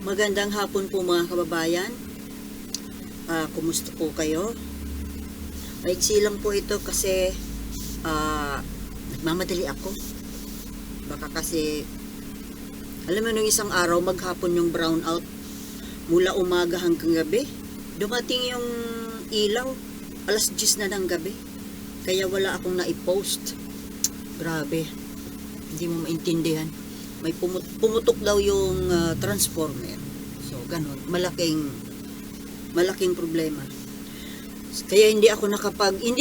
Magandang hapon po mga kababayan. Kumusta po kayo? Maiksi lang po ito kasi nagmamadali ako. Baka kasi, alam mo nung isang araw maghapon yung brownout mula umaga hanggang gabi. Dumating yung ilaw, alas 10 na ng gabi. Kaya wala akong na-post. Grabe, hindi mo maintindihan. May pumutok daw yung transformer. So, ganun. Malaking problema. Kaya hindi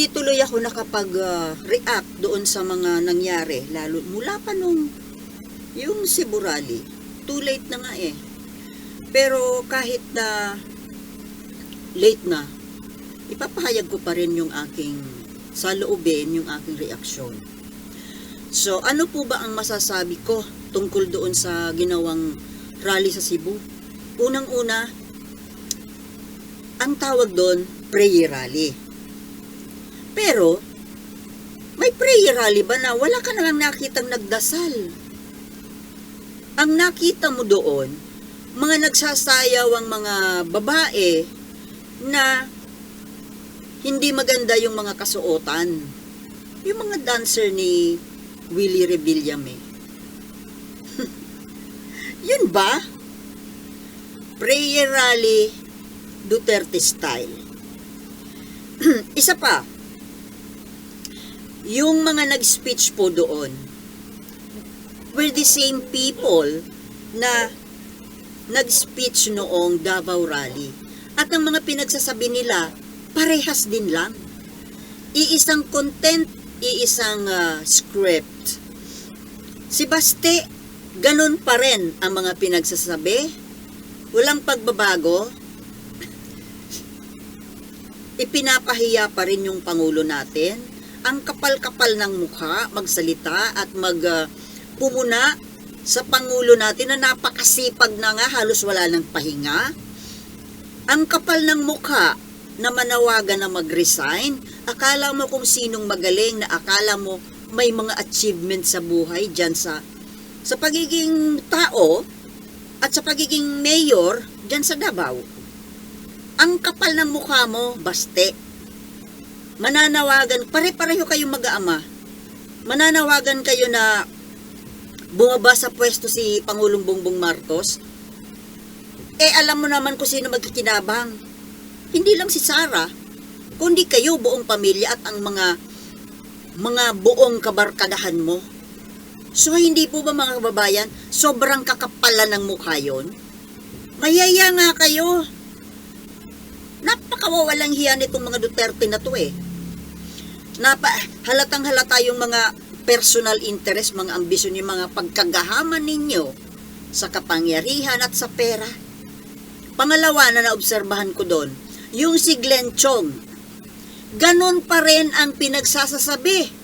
tuloy ako nakapag-react doon sa mga nangyari. Lalo, mula pa nung yung Cebu Rally. Too late na nga eh. Pero kahit na late na, ipapahayag ko pa rin yung aking saloobin, yung aking reaksyon. So, ano po ba ang masasabi ko tungkol doon sa ginawang rally sa Cebu? Unang-una, ang tawag doon, prayer rally. Pero, may prayer rally ba na wala ka nalang nakitang nagdasal? Ang nakita mo doon, mga nagsasayaw ang mga babae na hindi maganda yung mga kasuotan. Yung mga dancer ni Willie Revillame. Yun ba? Prayer rally Duterte style. Isa pa, yung mga nag-speech po doon were the same people na nag-speech noong Davao Rally. At ang mga pinagsasabi nila, parehas din lang. Iisang content, iisang script. Si Baste, ganun pa rin ang mga pinagsasabi. Walang pagbabago. Ipinapahiya pa rin yung Pangulo natin. Ang kapal-kapal ng mukha, magsalita at pumuna sa Pangulo natin na napakasipag na nga, halos wala ng pahinga. Ang kapal ng mukha na manawagan na mag-resign, akala mo kung sinong magaling, na akala mo may mga achievement sa buhay dyan sa pagiging tao at sa pagiging mayor dyan sa Davao. Ang kapal ng mukha mo, Baste. Mananawagan, pare-pareho kayong mag-aama. Mananawagan kayo na bumaba sa pwesto si Pangulong Bongbong Marcos. Alam mo naman kung sino magkikinabang. Hindi lang si Sara, kundi kayo, buong pamilya at ang mga buong kabarkadahan mo. So, hindi po ba mga kababayan, sobrang kakapalan ng mukha yun? Mayaya nga kayo. Napakawawalang hiya nitong mga Duterte na to eh. Halatang halata yung mga personal interest, mga ambisyon, yung mga pagkagahaman ninyo sa kapangyarihan at sa pera. Pangalawa na naobserbahan ko doon, yung si Glenn Chong, ganon pa rin ang pinagsasasabi.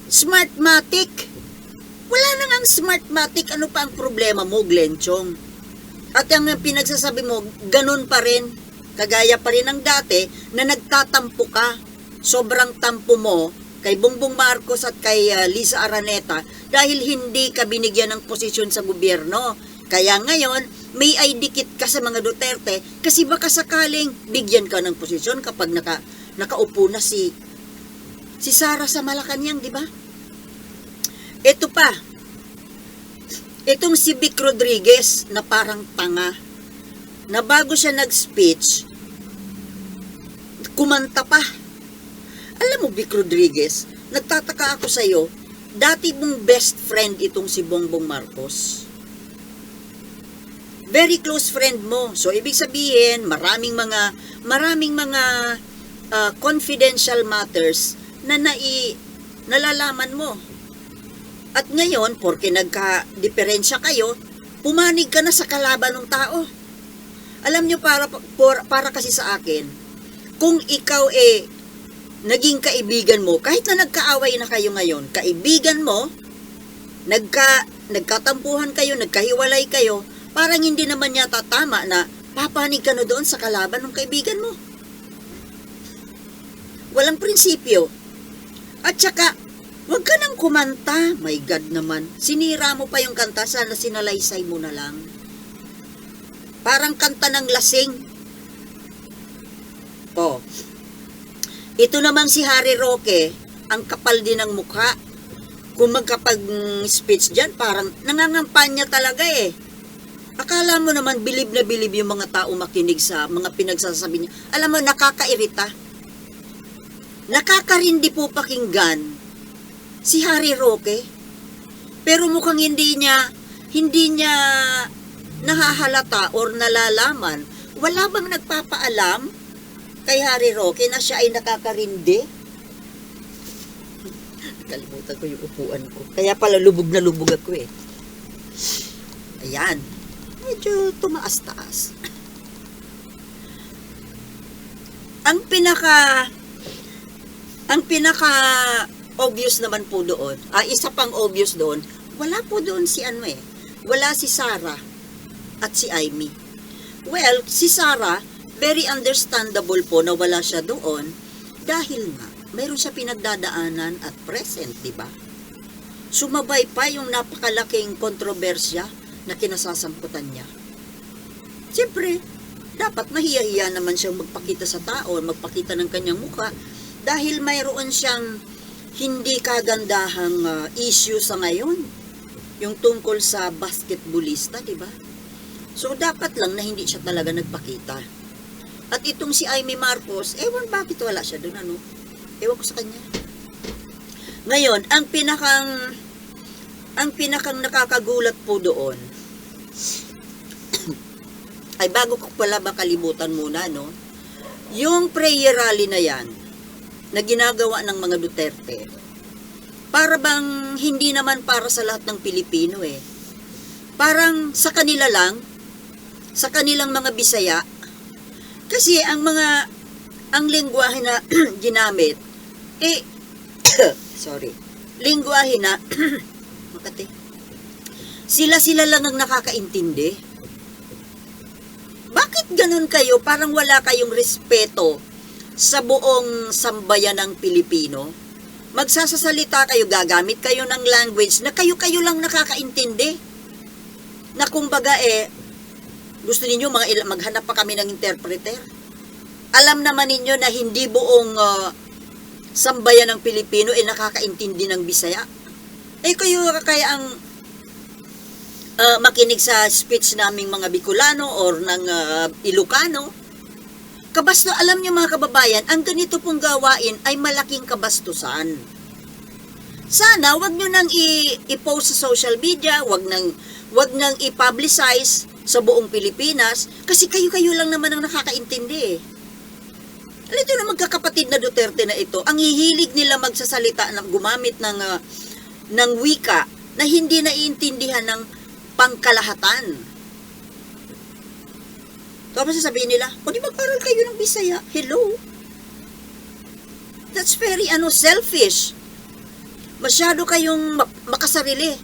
Smartmatic. Wala nang ang Smartmatic. Ano pa ang problema mo, Glenn Chong? At ang pinagsasabi mo, ganon pa rin. Kagaya pa rin ng dati na nagtatampo ka. Sobrang tampo mo kay Bongbong Marcos at kay Liza Araneta dahil hindi ka binigyan ng posisyon sa gobyerno. Kaya ngayon, may idikit ka sa mga Duterte kasi baka sakaling bigyan ka ng posisyon kapag nakaupo na si Sara sa Malacanang, di ba? Ito pa, itong si Vic Rodriguez na parang tanga, na bago siya nag-speech, kumanta pa. Alam mo, Vic Rodriguez, nagtataka ako sa'yo, dati mong best friend itong si Bongbong Marcos. Very close friend mo. So, ibig sabihin, maraming mga confidential matters na nalalaman mo. At ngayon, porque nagka-diferensya kayo, pumanig ka na sa kalaban ng tao. Alam nyo, para kasi sa akin, kung ikaw naging kaibigan mo, kahit na nagkaaway na kayo ngayon, kaibigan mo, nagkatampuhan kayo, nagkahiwalay kayo, parang hindi naman yata tama na papanig ka na doon sa kalaban ng kaibigan mo. Walang prinsipyo. At saka, wag ka nang kumanta. My God naman. Sinira mo pa yung kanta, sana sinalaysay mo na lang. Parang kanta ng lasing. Oh. Ito naman si Harry Roque, ang kapal din ng mukha. Kung magkapag-speech dyan, parang nangangampanya talaga eh. Akala mo naman bilib na bilib yung mga tao makinig sa mga pinagsasabi niya. Alam mo, nakakairita. Nakakarindi po pakinggan si Harry Roque. Pero mukhang hindi niya nahahalata or nalalaman. Wala bang nagpapaalam kay Harry Roque na siya ay nakakarindi? Kalimutan ko yung upuan ko. Kaya pala lubog na lubog ako eh. Ayan. Medyo tumaas-taas. Ang pinaka obvious naman po doon, isa pang obvious doon, wala po doon si wala si Sarah at si Amy. Well, si Sarah, very understandable po na wala siya doon dahil nga, mayroon siya pinagdadaanan at present, di ba? Sumabay pa yung napakalaking kontrobersya na kinasasamputan niya. Siyempre, dapat mahiya-hiya naman siyang magpakita sa tao, magpakita ng kanyang mukha dahil mayroon siyang hindi kagandahang issue sa ngayon. Yung tungkol sa basketballista, di ba? So, dapat lang na hindi siya talaga nagpakita. At itong si Amy Marcos, ewan bakit wala siya doon, Ewan ko sa kanya. Ngayon, ang pinakang nakakagulat po doon, ay bago ko pala makalimutan muna, yung prayer rally na yan, na ginagawa ng mga Duterte, para bang hindi naman para sa lahat ng Pilipino eh. Parang sa kanila lang, sa kanilang mga Bisaya, kasi ang lengguwahe na ginamit, lengguwahe na, makati, sila lang ang nakakaintindi. Bakit ganun kayo? Parang wala kayong respeto sa buong sambayan ng Pilipino. Magsasasalita kayo, gagamit kayo ng language na kayo lang nakakaintindi. Na kumbaga gusto ninyo maghanap pa kami ng interpreter. Alam naman ninyo na hindi buong sambayan ng Pilipino nakakaintindi ng Bisaya. Kayo kaya ang makinig sa speech naming mga Bicolano or ng Ilocano. Alam niyo mga kababayan, ang ganito pong gawain ay malaking kabastusan. Sana wag niyo nang i-post sa social media, wag nang i-publicize sa buong Pilipinas kasi kayo lang naman ang nakakaintindi. Ito na magkakapatid na Duterte na ito, ang hihilig nila magsasalita na gumamit ng wika na hindi naiintindihan ng pangkalahatan. Tapos sasabihin nila, di mag-aral kayo ng Bisaya? Hello? That's very selfish. Masyado kayong makasarili.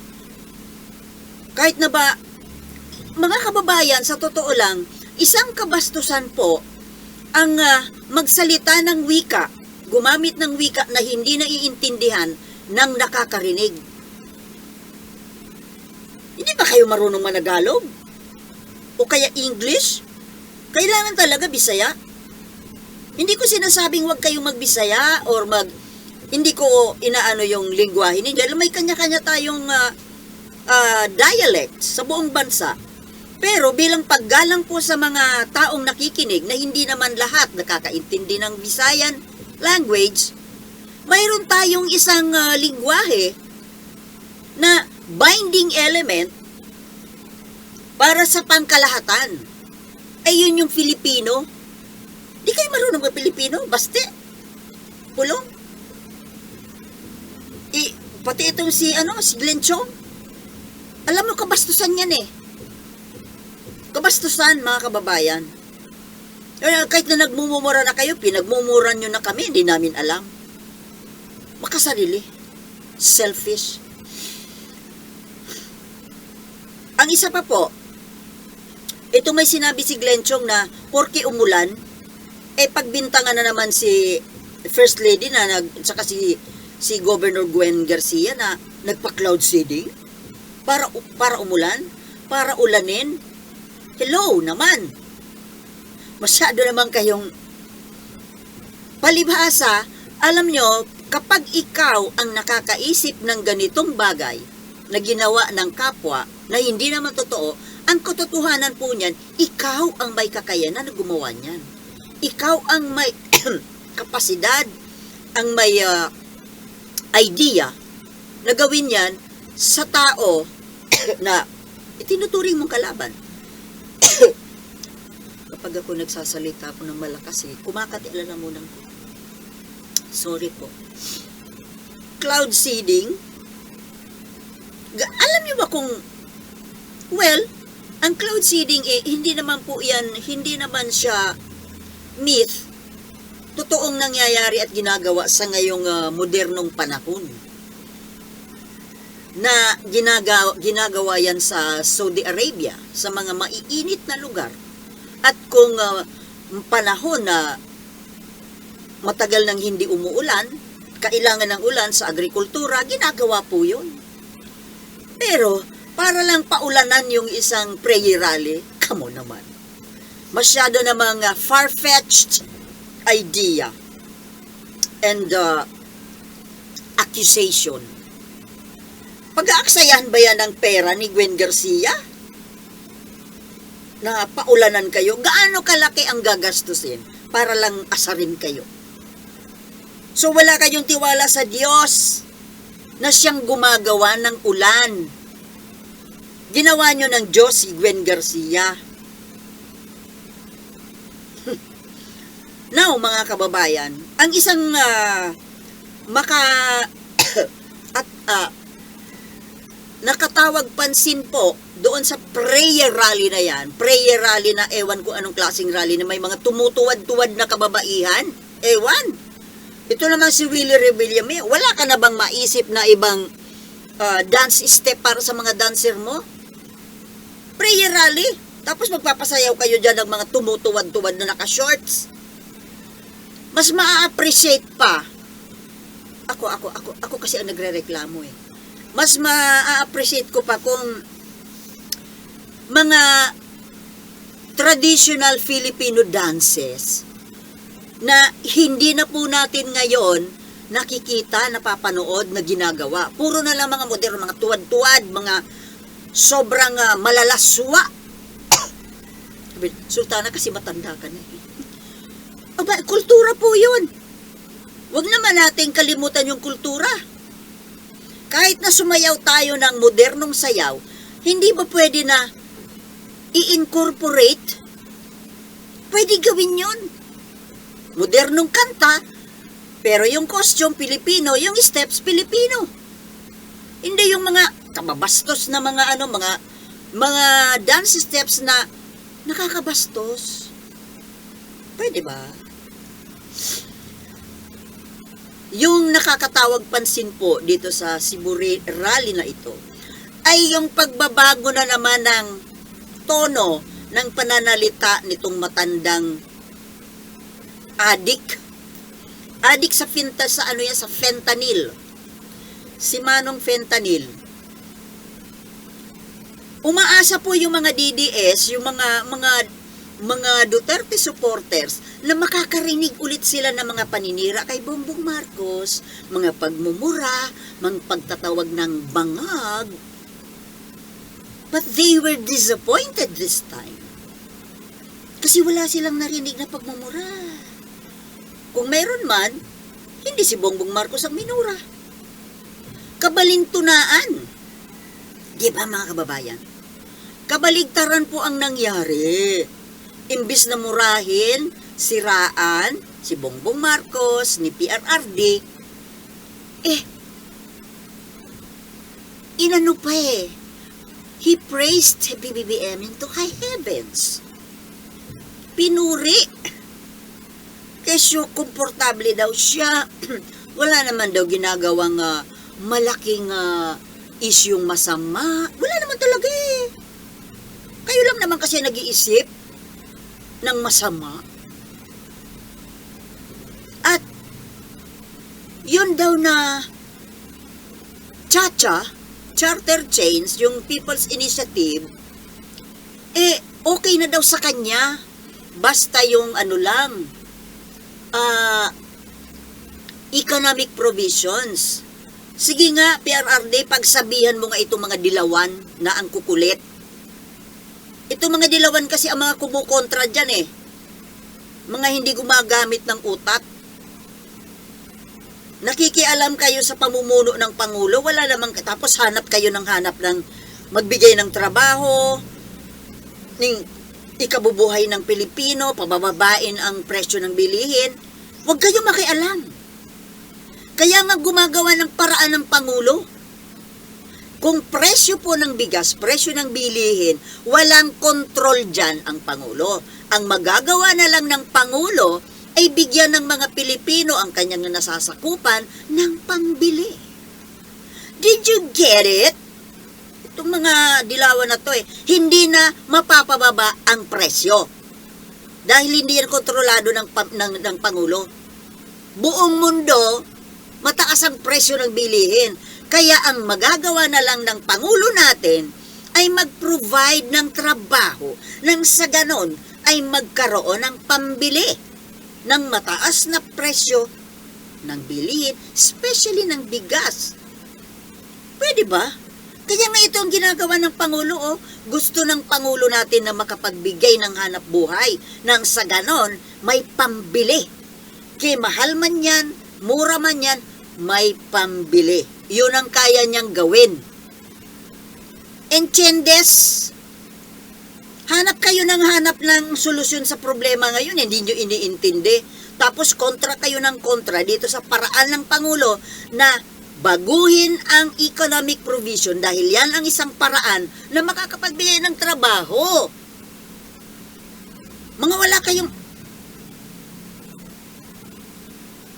Kahit na ba, mga kababayan, sa totoo lang, isang kabastusan po ang magsalita ng wika, gumamit ng wika na hindi naiintindihan ng nakakarinig. Hindi ba kayo marunong managalog? O kaya English? Kailangan talaga Bisaya? Hindi ko sinasabing wag kayong magbisaya or hindi ko inaano yung lingwahe ninyo. May kanya-kanya tayong dialect sa buong bansa. Pero bilang paggalang po sa mga taong nakikinig na hindi naman lahat nakakaintindi ng Visayan language, mayroon tayong isang lingwahe na binding element para sa pangkalahatan. Yun yung Filipino. Di kayo marunong ng Pilipino? Baste? Pulong? Pati itong si Glenn Chong. Alam mo, kabastusan yan Kabastusan, mga kababayan. Kahit na nagmumura na kayo, pinagmumura nyo na kami, hindi namin alam. Makasarili. Selfish. Ang isa pa po, ito may sinabi si Glenn Chong na porke umulan, pagbintangan na naman si First Lady saka si Governor Gwen Garcia na nagpa-cloud seeding para umulan, para ulanin. Hello naman. Masyado naman kayong palibhasa. Alam nyo, kapag ikaw ang nakakaisip ng ganitong bagay na ginawa ng kapwa na hindi naman totoo, ang katotohanan po niyan, ikaw ang may kakayanan na gumawa niyan. Ikaw ang may kapasidad, ang may idea na gawin yan sa tao na itinuturing mong kalaban. Kapag ako nagsasalita po ng malakas, kumakatiala muna ko. Sorry po. Cloud seeding. Alam niyo ba kung, well, ang cloud seeding hindi naman po yan, hindi naman siya myth. Totoong nangyayari at ginagawa sa ngayong modernong panahon. Na ginagawa yan sa Saudi Arabia, sa mga maiinit na lugar. At kung panahon na matagal nang hindi umuulan, kailangan ng ulan sa agrikultura, ginagawa po yun. Pero, para lang paulanan yung isang prayer rally, kamo naman. Masyado namang far-fetched idea and accusation. Pag-aaksayahan ba yan ng pera ni Gwen Garcia? Na paulanan kayo? Gaano kalaki ang gagastusin para lang asarin kayo? So wala kayong tiwala sa Diyos na siyang gumagawa ng ulan. Ginawa nyo ng Diyos si Gwen Garcia. Now, mga kababayan, ang isang nakatawag pansin po doon sa prayer rally na yan, prayer rally na ewan ko anong klaseng rally na may mga tumutuwad-tuwad na kababaihan, ewan. Ito naman si Willie Rebillame, wala ka na bang maisip na ibang dance step para sa mga dancer mo? Prayer rally, tapos magpapasayaw kayo dyan ng mga tumutuwad-tuwad na naka-shorts. Mas maa-appreciate pa. Ako kasi ang nagre-reklamo eh. Mas maa-appreciate ko pa kung mga traditional Filipino dances na hindi na po natin ngayon nakikita, napapanood na ginagawa. Puro na lang mga moderno, mga tuwad-tuwad, mga sobrang malalaswa. Sultana, kasi matanda ka na eh. Aba, kultura po yun. Huwag naman natin kalimutan yung kultura. Kahit na sumayaw tayo ng modernong sayaw, hindi ba pwede na i-incorporate? Pwede gawin yun. Modernong kanta, pero yung costume Pilipino, yung steps Pilipino. Hindi yung mga kababastos na mga dance steps na nakakabastos. Pwede ba? Yung nakakatawag pansin po dito sa Cebu rally na ito ay yung pagbabago na naman ng tono ng pananalita nitong matandang adik sa sa fentanyl. Si Manong Fentanyl. Umaasa po yung mga DDS, yung mga Duterte supporters na makakarinig ulit sila ng mga paninira kay Bongbong Marcos, mga pagmumura, mga pagtatawag ng bangag. But they were disappointed this time. Kasi wala silang narinig na pagmumura. Kung meron man, hindi si Bongbong Marcos ang minura. Kabalintunaan. Di ba mga kababayan? Kabaligtaran po ang nangyari. Imbis na murahin, siraan, si Bongbong Marcos, ni PRRD, inano pa eh. He praised PBBM into high heavens. Pinuri. Kesyo, komportable daw siya. Wala naman daw ginagawang malaking isyung masama. Wala naman talaga eh. Kayo lang naman kasi nag-iisip ng masama. At yun daw na charter change, yung People's Initiative, okay na daw sa kanya. Basta yung ano lang, economic provisions. Sige nga, PRRD, pagsabihan mo nga itong mga dilawan na ang kukulit. Itong mga dilawan kasi ang mga kumukontra dyan eh. Mga hindi gumagamit ng utak. Nakikialam kayo sa pamumuno ng Pangulo, wala namang, tapos hanap kayo ng magbigay ng trabaho, ng ikabubuhay ng Pilipino, pabababain ang presyo ng bilihin. Huwag kayo makialam. Kaya nga gumagawa ng paraan ng Pangulo. Kung presyo po ng bigas, presyo ng bilihin, walang kontrol dyan ang Pangulo. Ang magagawa na lang ng Pangulo ay bigyan ng mga Pilipino ang kanyang nasasakupan ng pambili. Did you get it? Itong mga dilawan na to hindi na mapapababa ang presyo. Dahil hindi yan kontrolado ng Pangulo. Buong mundo, mataas ang presyo ng bilihin. Kaya ang magagawa na lang ng Pangulo natin ay mag-provide ng trabaho nang sa ganon ay magkaroon ng pambili ng mataas na presyo ng bilihin, especially ng bigas. Pwede ba? Kaya nga ito ang ginagawa ng Pangulo. Gusto ng Pangulo natin na makapagbigay ng hanap buhay nang sa ganon may pambili. Kaya mahal man yan, mura man yan, may pambili. Yun ang kaya niyang gawin. Entiendes? Hanap kayo ng solusyon sa problema ngayon, hindi nyo iniintindi. Tapos kontra kayo ng kontra dito sa paraan ng Pangulo na baguhin ang economic provision dahil yan ang isang paraan na makakapagbigay ng trabaho. Mga wala kayong...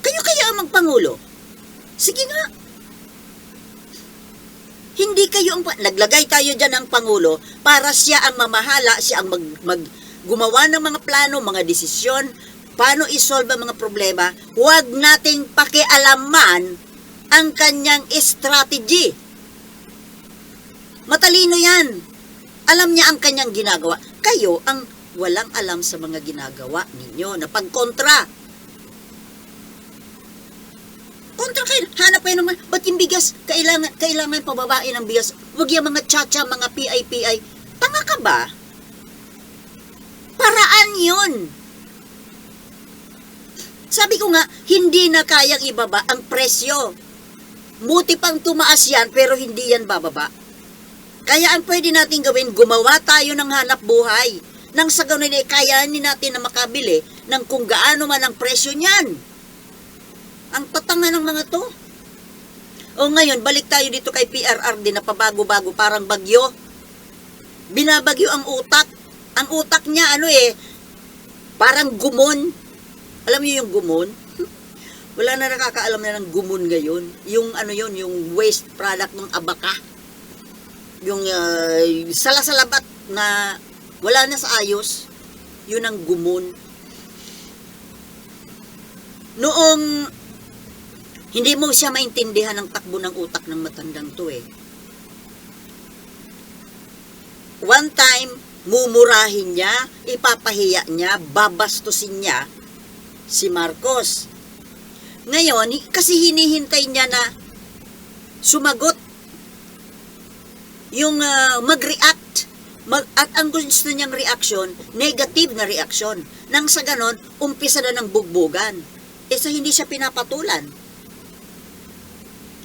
Kayo kaya ang magpangulo? Sige nga. Hindi kayo ang... Naglagay tayo dyan ng Pangulo para siya ang mamahala, siya ang gumawa ng mga plano, mga desisyon, paano isolve ang mga problema. Huwag nating pakialaman ang kanyang strategy. Matalino yan. Alam niya ang kanyang ginagawa. Kayo ang walang alam sa mga ginagawa ninyo na pagkontra. Kontra kayo, hanap kayo naman, ba't yung bigas, kailangan pababain ng bigas, huwag yung mga tsa-tsa, mga PI. Tanga ka ba? Paraan yun. Sabi ko nga, hindi na kayang ibaba ang presyo. Buti pang tumaas yan, pero hindi yan bababa. Kaya ang pwede natin gawin, gumawa tayo ng hanap buhay. Nang sa ganun kayanin natin na makabili ng kung gaano man ang presyo niyan. Ang tatanga ng mga to. O ngayon, balik tayo dito kay PRRD na pabago-bago, parang bagyo. Binabagyo ang utak. Ang utak niya, parang gumon. Alam niyo yung gumon? Wala na nakakaalam na ng gumon ngayon. Yung yung waste product ng abaka. Yung salasalabat na wala na sa ayos. Yun ang gumon. Noong hindi mo siya maintindihan ang takbo ng utak ng matandang to One time, mumurahin niya, ipapahiya niya, babastusin niya si Marcos. Ngayon, kasi hinihintay niya na sumagot yung mag-react. At ang gusto niyang reaksyon, negative na reaksyon. Nang sa ganon, umpisa na ng bugbugan. So hindi siya pinapatulan.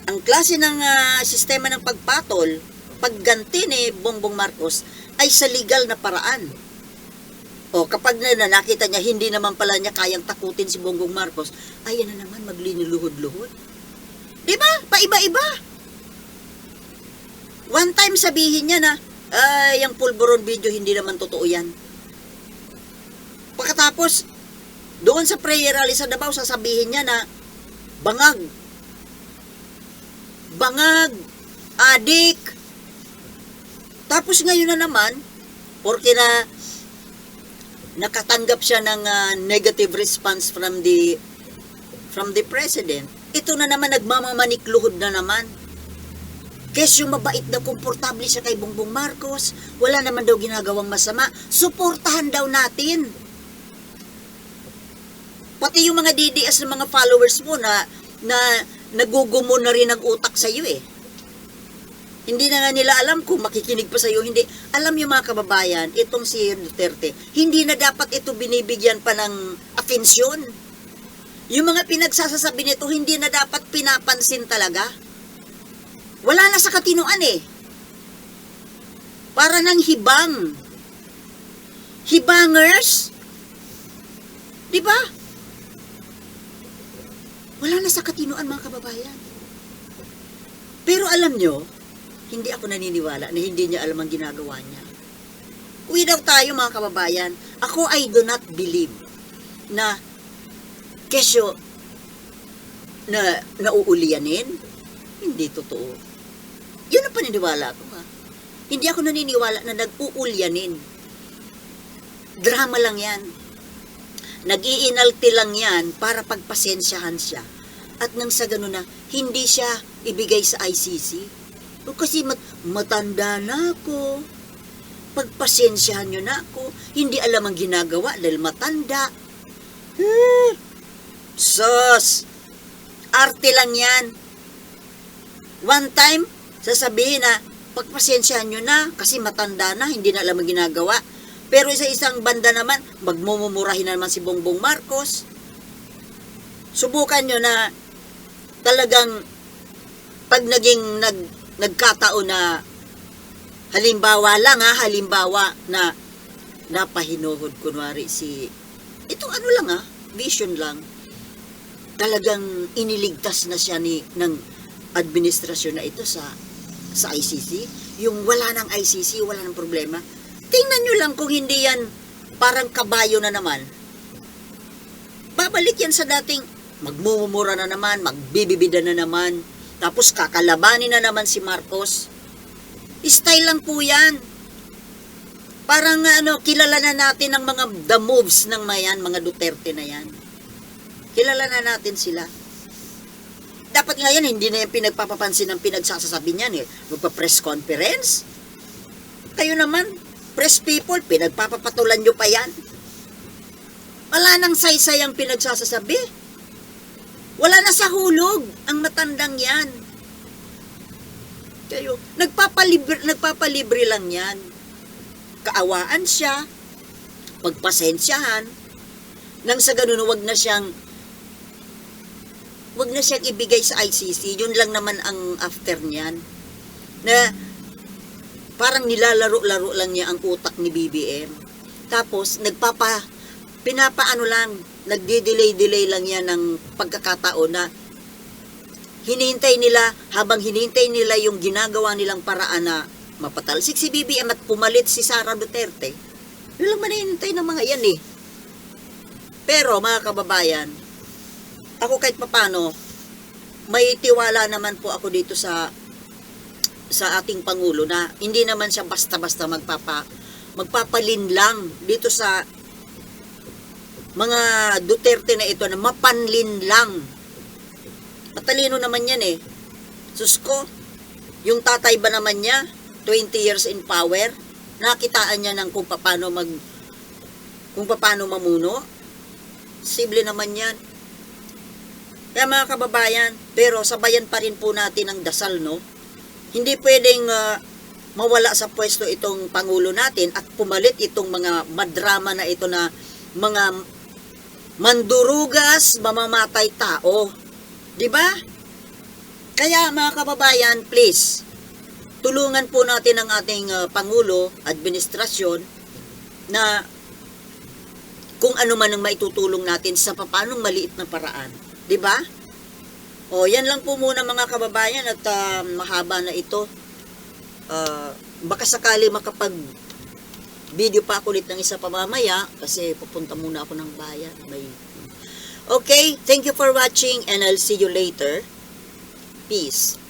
Ang klase ng sistema ng pagpatol, pagganti ni Bongbong Marcos ay sa legal na paraan. O kapag nakita niya hindi naman pala niya kayang takutin si Bongbong Marcos, ay yan na naman magliniluhod-luhod. Diba? Paiba-iba. One time sabihin niya na, yung pulburon video hindi naman totoo yan. Pagkatapos, doon sa prayer rally sa Davao, sasabihin niya na, bangag, adik. Tapos ngayon na naman, porque na nakatanggap siya ng negative response from the president, ito na naman nagmamamanikluhod na naman. Kesyo mabait daw, komportable siya kay Bongbong Marcos, wala naman daw ginagawang masama, suportahan daw natin. Pati yung mga DDS ng mga followers mo na nagugumo na rin ang utak sa iyo eh. Hindi na nga nila alam kung makikinig pa sa iyo, hindi. Alam niyo mga kababayan, itong si Duterte, hindi na dapat ito binibigyan pa ng atensyon. Yung mga pinagsasasabi nito, hindi na dapat pinapansin talaga. Wala na sa katinuan eh. Para ng hibang. Hibangers? Di ba? Wala na sa katinuan mga kababayan. Pero alam nyo, hindi ako naniniwala na hindi niya alam ang ginagawa niya. Uwi daw tayo mga kababayan. Ako I do not believe na kesyo na nauulianin. Hindi totoo. Yun ang paniniwala ko ha. Hindi ako naniniwala na nag-uulyanin. Drama lang yan. Nag-iinalti lang yan para pagpasensyahan siya. At nang sa ganun na, hindi siya ibigay sa ICC. O kasi matanda na ako. Pagpasensyahan nyo na ako. Hindi alam ang ginagawa dahil matanda. Sus! Arte lang yan. One time, sasabihin na, pagpasensyahan nyo na kasi matanda na, hindi na alam ang ginagawa. Pero sa isang banda naman, magmumurahin na naman si Bongbong Marcos. Subukan nyo na talagang pag nagkataon na halimbawa na napahinuhod kunwari ito ano lang vision lang, talagang iniligtas na siya ng administrasyon na ito sa ICC, yung wala ng ICC, wala ng problema. Tingnan nyo lang kung hindi yan parang kabayo na naman. Babalik yan sa dating magmumura na naman, magbibibida na naman, tapos kakalabanin na naman si Marcos. Style lang po yan. Parang kilala na natin ang mga the moves ng mga Duterte na yan. Kilala na natin sila. Dapat nga yan, hindi na yung pinagpapapansin ng pinagsasasabi niyan eh. Magpa-press conference. Kayo naman, press people, pinagpapapatulan nyo pa yan. Wala nang saysay ang pinagsasasabi. Wala na sa hulog ang matandang yan. Kayo, nagpapalibre lang yan. Kaawaan siya, pagpasensyahan, nang sa ganun, wag na siyang ibigay sa ICC. Yun lang naman ang after niyan. Na parang nilalaro-laro lang niya ang utak ni BBM. Tapos, nagdi-delay lang yan ng pagkakataon na habang hinihintay nila yung ginagawa nilang paraan na mapatalsik si BBM at pumalit si Sara Duterte. Yun lang manihintay ng mga yan eh. Pero mga kababayan, ako kahit papano, may tiwala naman po ako dito sa ating Pangulo na hindi naman siya basta-basta magpapalinlang dito sa mga Duterte na ito na mapanlin lang. Matalino naman yan eh. Sus ko, yung tatay ba naman niya, 20 years in power, nakitaan niya ng kung paano mamuno. Sible naman yan. Kaya mga kababayan, pero sabayan pa rin po natin ang dasal, no? Hindi pwedeng mawala sa pwesto itong Pangulo natin at pumalit itong mga madrama na ito na mga mandurugas, mamamatay tao. 'Di ba? Kaya mga kababayan, please, tulungan po natin ang ating Pangulo, administrasyon, na kung ano man ang maitutulong natin sa papanong maliit na paraan. 'Di ba? O, yan lang po muna mga kababayan at mahaba na ito. Baka sakali makapag-video pa ako ulit ng isa pa mamaya kasi pupunta muna ako ng bayan. Okay, thank you for watching and I'll see you later. Peace.